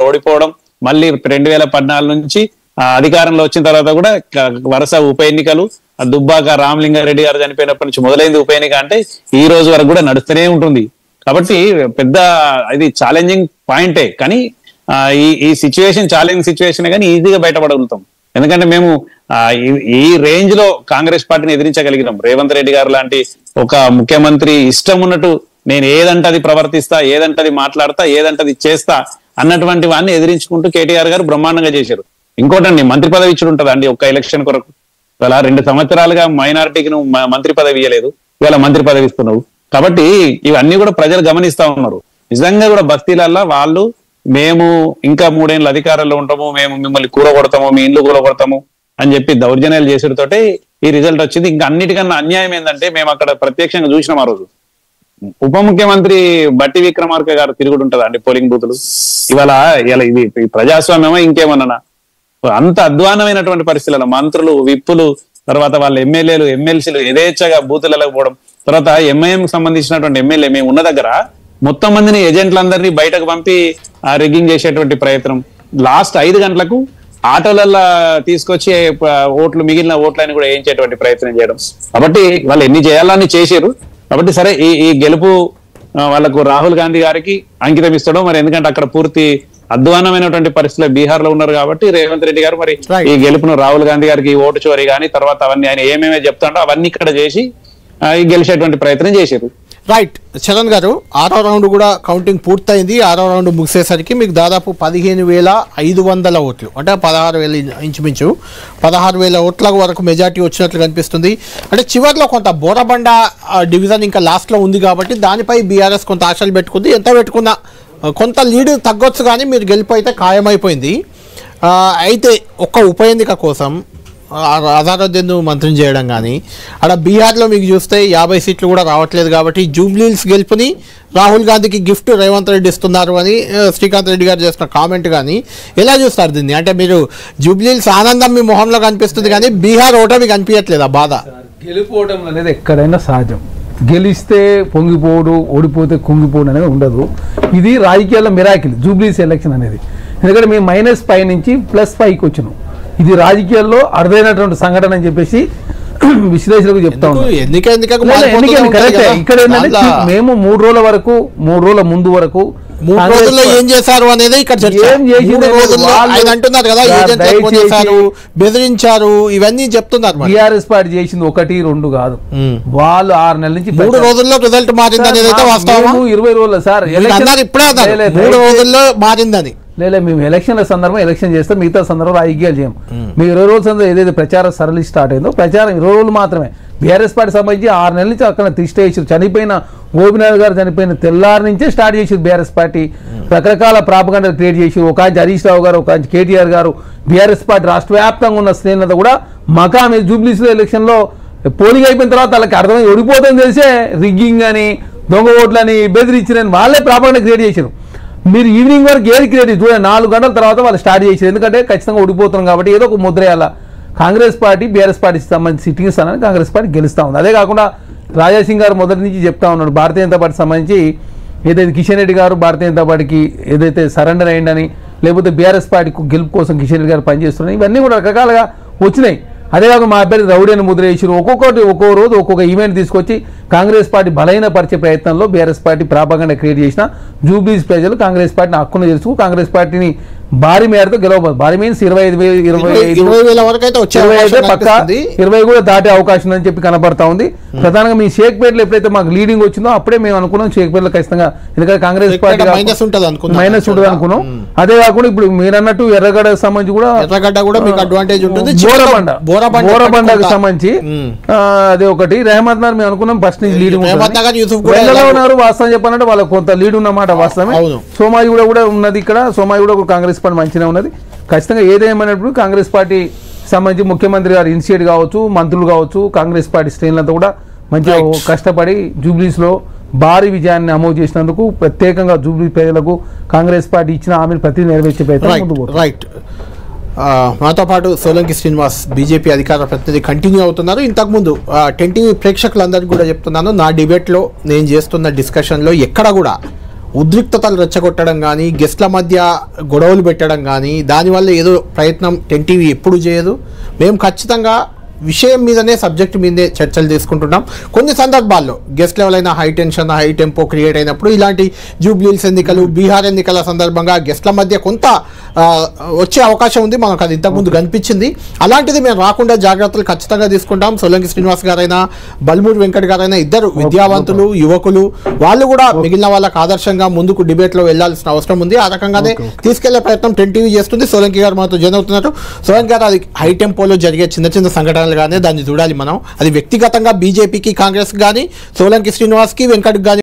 ఓడిపోవడం, మళ్ళీ 2014 నుంచి అధికారంలో వచ్చిన తర్వాత కూడా వరుస ఉప ఎన్నికలు, దుబ్బాక రామలింగారెడ్డి గారు చనిపోయినప్పటి నుంచి మొదలైంది ఉప ఎన్నిక, అంటే ఈ రోజు వరకు కూడా నడుస్తూనే ఉంటుంది. కాబట్టి పెద్ద ఇది ఛాలెంజింగ్ పాయింటే, కానీ ఈ సిచ్యువేషన్ ఛాలెంజింగ్ సిచ్యువేషన్ కానీ ఈజీగా బయటపడగలుగుతాం. ఎందుకంటే మేము ఈ రేంజ్ లో కాంగ్రెస్ పార్టీని ఎదిరించగలిగినాం. రేవంత్ రెడ్డి గారు లాంటి ఒక ముఖ్యమంత్రి ఇష్టం ఉన్నట్టు నేను ఏదంటే అది ప్రవర్తిస్తా, ఏదంటే అది మాట్లాడతా, ఏదంటే అది చేస్తా అన్నటువంటి వాడిని ఎదిరించుకుంటూ కేటీఆర్ గారు బ్రహ్మాండంగా చేశారు. ఇంకోటండి, మంత్రి పదవి ఇచ్చుడు ఉంటుందా అండి ఒక్క ఎలక్షన్ కొరకు? ఇవాళ 2 సంవత్సరాలుగా మైనారిటీకి నువ్వు మంత్రి పదవి ఇవ్వలేదు, ఇవాళ మంత్రి పదవి ఇస్తున్నావు. కాబట్టి ఇవన్నీ కూడా ప్రజలు గమనిస్తా ఉన్నారు. నిజంగా కూడా బస్తీలల్లో వాళ్ళు మేము ఇంకా 3 ఏళ్ళ అధికారంలో ఉంటాము, మేము మిమ్మల్ని కూలగొడతాము, మీ ఇండ్లు కూలగొడతాము అని చెప్పి దౌర్జన్యాలు చేసేటతోటే ఈ రిజల్ట్ వచ్చింది. ఇంకా అన్నిటికన్నా అన్యాయం ఏంటంటే మేము అక్కడ ప్రత్యక్షంగా చూసినాం. ఆ రోజు ఉప ముఖ్యమంత్రి బట్టి విక్రమార్క గారు తిరుగుడు ఉంటుందా అండి పోలింగ్ బూతులు? ఇవాళ ఇది ప్రజాస్వామ్యమో ఇంకేమన్నా? అంత అధ్వానమైనటువంటి పరిస్థితులలో మంత్రులు, విప్పులు, తర్వాత వాళ్ళ ఎమ్మెల్యేలు, ఎమ్మెల్సీలు యథేచ్ఛగా బూతులలో పోవడం, తర్వాత ఎంఐఎం సంబంధించినటువంటి ఎమ్మెల్యే మేము ఉన్న దగ్గర మొత్తం మందిని ఏజెంట్లందరినీ బయటకు పంపి రిగ్గింగ్ చేసేటువంటి ప్రయత్నం. లాస్ట్ 5 గంటలకు ఆటోలలో తీసుకొచ్చి ఓట్లు, మిగిలిన ఓట్లని కూడా వేయించేటువంటి ప్రయత్నం చేయడం. కాబట్టి వాళ్ళు ఎన్ని చేయాలని చేశారు. కాబట్టి సరే, ఈ గెలుపు వాళ్ళకు రాహుల్ గాంధీ గారికి అంకితం ఇస్తాడు మరి, ఎందుకంటే అక్కడ పూర్తి అధ్వానమైనటువంటి పరిస్థితులు బీహార్ లో ఉన్నారు. కాబట్టి రేవంత్ రెడ్డి గారు మరి ఈ గెలుపును రాహుల్ గాంధీ గారికి ఓటు చోరీ కానీ తర్వాత అవన్నీ ఆయన ఏమేమి చెప్తాడో అవన్నీ ఇక్కడ చేసి ఈ గెలిచేటువంటి ప్రయత్నం చేశారు. రైట్ చరణ్ గారు, 6వ రౌండ్ కూడా కౌంటింగ్ పూర్తయింది. 6వ రౌండ్ ముగిసేసరికి మీకు దాదాపు 15,500 ఓట్లు, అంటే 16,000 ఇంచుమించు 16,000 ఓట్ల వరకు మెజార్టీ వచ్చినట్లు కనిపిస్తుంది. అంటే చివరిలో కొంత బోరబండ డివిజన్ ఇంకా లాస్ట్లో ఉంది కాబట్టి దానిపై బీఆర్ఎస్ కొంత ఆశలు పెట్టుకుంది. ఎంత పెట్టుకున్నా కొంత లీడ్ తగ్గొచ్చు, కానీ మీరు గెలుపు అయితే ఖాయమైపోయింది. అయితే ఒక్క ఉప ఎన్నిక కోసం అజారుద్దీన్ మంత్రిని చేయడం కానీ, అక్కడ బీహార్లో మీకు చూస్తే 50 సీట్లు కూడా రావట్లేదు. కాబట్టి జూబ్లీహిల్స్ గెలుపుని రాహుల్ గాంధీకి గిఫ్ట్ రేవంత్ రెడ్డి ఇస్తున్నారు అని శ్రీకాంత్ రెడ్డి గారు చేసిన కామెంట్ కానీ ఎలా చూస్తారు దీన్ని? అంటే మీరు జూబ్లీహిల్స్ ఆనందం మీ మొహంలో కనిపిస్తుంది, కానీ బీహార్ ఓటమి కనిపించట్లేదు. ఆ బాధ గెలుపోవడం అనేది ఎక్కడైనా సహజం. గెలిస్తే పొంగిపోడు, ఓడిపోతే కుంగిపోవడం అనేది ఉండదు. ఇది రాజకీయాల్లో మిరాకిల్ జూబ్లీహిల్స్ ఎలక్షన్ అనేది. ఎందుకంటే మేము -5 నుంచి +5కి వచ్చినాం. ఇది రాజకీయాల్లో అరుదైనటువంటి సంఘటన అని చెప్పేసి విశ్లేషకులకు చెప్తా ఉన్నాం. ఇక్కడ ఏంటంటే మేము 3 రోజుల వరకు, 3 రోజుల ముందు వరకు ఏం చేశారు అనేది ఇక్కడ అంటున్నారు కదా, బెదిరించారు, ఇవన్నీ చెప్తున్నారు. టీఆర్ఎస్ పార్టీ చేసింది 1, 2 కాదు, వాళ్ళు 6 నెలల నుంచి 3 రోజుల్లో రిజల్ట్ మారింది అనేది అయితే వాస్తవం. 20 రోజులు సార్ ఇప్పుడే 3 రోజుల్లో మారిందని. లేదా మేము ఎలక్షన్ల సందర్భం ఎలక్షన్ చేస్తే మిగతా సందర్భంలో రాజకీయాలు చేయము. మేము 20 రోజుల సందర్భం ఏదైతే ప్రచార సరళి స్టార్ట్ అయిందో ప్రచారం 20 రోజులు మాత్రమే. బీఆర్ఎస్ పార్టీ సంబంధించి 6 నెలల నుంచి అక్కడ తిష్ట చేసారు. చనిపోయిన గోపినాథ్ గారు చనిపోయిన తెల్లారి నుంచే స్టార్ట్ చేసారు బీఆర్ఎస్ పార్టీ. రకరకాల ప్రాపగండా క్రియేట్ చేసి ఒక హరీష్ రావు గారు, ఒక కేటీఆర్ గారు, బీఆర్ఎస్ పార్టీ రాష్ట్ర వ్యాప్తంగా ఉన్న శ్రేణులతో కూడా మకామే జూబ్లీహిల్స్ ఎలక్షన్లో పోలింగ్ అయిపోయిన తర్వాత వాళ్ళకి అర్థమై ఓడిపోతుందని తెలిసే రిగ్గింగ్ అని, దొంగ ఓట్లని, బెదిరించిన వాళ్ళే ప్రాపగండా క్రియేట్ చేశారు. మీరు ఈవినింగ్ వరకు ఏది క్రియేట్ చూడండి, 4 గంటల తర్వాత వాళ్ళు స్టార్ట్ చేశారు. ఎందుకంటే ఖచ్చితంగా ఓడిపోతున్నాం కాబట్టి ఏదో ఒక ముద్ర వేయాలా. కాంగ్రెస్ పార్టీ బీఆర్ఎస్ పార్టీకి సంబంధించి సిట్టింగ్ స్థానాన్ని కాంగ్రెస్ పార్టీ గెలుస్తూ ఉంది. అదే కాకుండా రాజాసింగ్ గారు మొదటి నుంచి చెప్తా ఉన్నాడు, భారతీయ జనతా పార్టీ సంబంధించి ఏదైతే కిషన్ రెడ్డి గారు భారతీయ జనతా పార్టీకి ఏదైతే సరెండర్ అయ్యిందని, లేకపోతే బీఆర్ఎస్ పార్టీకి గెలుపు కోసం కిషన్ రెడ్డి గారు పనిచేస్తున్నాయి, ఇవన్నీ కూడా రకరకాలుగా వచ్చినాయి. అదే కాకుండా మా అభ్యర్థి రౌడీ అని ముద్ర వేసారు. ఒక్కో రోజు ఒక్కొక్క ఈవెంట్ తీసుకొచ్చి కాంగ్రెస్ పార్టీ బలహీన పరిచే ప్రయత్నంలో బీఆర్ఎస్ పార్టీ ప్రాపగండా క్రియేట్ చేసిన జూబ్లీహిల్స్ ప్రజలు కాంగ్రెస్ పార్టీని హక్కును తెలుసు కాంగ్రెస్ పార్టీని భారీ మేరతో గెలవబోదు. భారీ మీన్స్ 25,000 వరకు అయితే 20 కూడా దాటే అవకాశం అని చెప్పి కనబడతా ఉంది. ప్రధానంగా మీ షేక్పేటలో ఎప్పుడైతే మాకు లీడింగ్ వచ్చిందో అప్పుడే మేము అనుకున్నాం షేక్పేటలో ఖచ్చితంగా, ఎందుకంటే కాంగ్రెస్ పార్టీ మైనస్ ఉంటుంది అనుకున్నాం. అదే కాకుండా ఇప్పుడు మీరు అన్నట్టు ఎర్రగడ్డకు సంబంధించి కూడా మీకు అడ్వాంటేజ్ ఉంటుంది. బోరబండకు సంబంధించి అదే ఒకటి. రెహమత్ నగర్ మేము అనుకున్నాం ఫస్ట్ నుంచి లీడింగ్ ఉన్నారు. వాస్తవం చెప్పాలంటే వాళ్ళకి కొంత లీడ్ ఉన్నమాట వాస్తవమే. సోమాజిగూడ కూడా ఉన్నది. ఇక్కడ సోమాజిగూడ కూడా కాంగ్రెస్ పార్టీ మంచిగా ఉన్నది. ఖచ్చితంగా ఏదేమైనప్పుడు కాంగ్రెస్ పార్టీ సంబంధించి ముఖ్యమంత్రి గారు ఇనిషియేట్ కావచ్చు, మంత్రులు కావచ్చు, కాంగ్రెస్ పార్టీ శ్రేణులంతా కూడా మంచిగా కష్టపడి జూబ్లీస్లో భారీ విజయాన్ని నమోదు చేసినందుకు ప్రత్యేకంగా జూబ్లీ ప్రజలకు కాంగ్రెస్ పార్టీ ఇచ్చిన హామీని ప్రతి నెరవేర్చే ప్రయత్నం ముందుకు. రైట్, మాతో పాటు సోలంకి శ్రీనివాస్ బీజేపీ అధికార ప్రతినిధి కంటిన్యూ అవుతున్నారు. ఇంతకుముందు 10 టీవీ ప్రేక్షకులందరికీ కూడా చెప్తున్నాను, నా డిబేట్లో నేను చేస్తున్న డిస్కషన్లో ఎక్కడ కూడా ఉద్రిక్తతలు రెచ్చగొట్టడం కానీ గెస్ట్ల మధ్య గొడవలు పెట్టడం కానీ దానివల్ల ఏదో ప్రయత్నం 10TV ఎప్పుడు చేయదు. మేము ఖచ్చితంగా విషయం మీదనే సబ్జెక్ట్ మీదే చర్చలు తీసుకుంటున్నాం. కొన్ని సందర్భాల్లో గెస్ట్ లెవెల్ అయిన high tension high tempo create అయినప్పుడు ఇలాంటి జూబ్లీహిల్స్ ఎన్నికలు బీహార్ ఎన్నికల సందర్భంగా గెస్ట్ల మధ్య కొంత వచ్చే అవకాశం ఉంది. మనకు అది ఇంతకుముందు కనిపించింది. అలాంటిది మేము రాకుండా జాగ్రత్తలు ఖచ్చితంగా తీసుకుంటాం. సోలంకి శ్రీనివాస్ గారైనా బల్మూరి వెంకట్ గారైనా ఇద్దరు విద్యావంతులు యువకులు, వాళ్ళు కూడా మిగిలిన వాళ్ళకి ఆదర్శంగా ముందుకు డిబేట్లో వెళ్లాల్సిన అవసరం ఉంది. ఆ రకంగానే తీసుకెళ్లే ప్రయత్నం 10TV చేస్తుంది. సోలంకి గారు మాతో జాయిన్ అవుతున్నారు. సోలంకి గారు, అది హై టెంపోలో జరిగే చిన్న చిన్న సంఘటనలు గానే దాన్ని చూడాలి మనం. అది వ్యక్తిగతంగా బీజేపీకి కాంగ్రెస్ కానీ సోలంకి శ్రీనివాస్కి వెంకట్ కానీ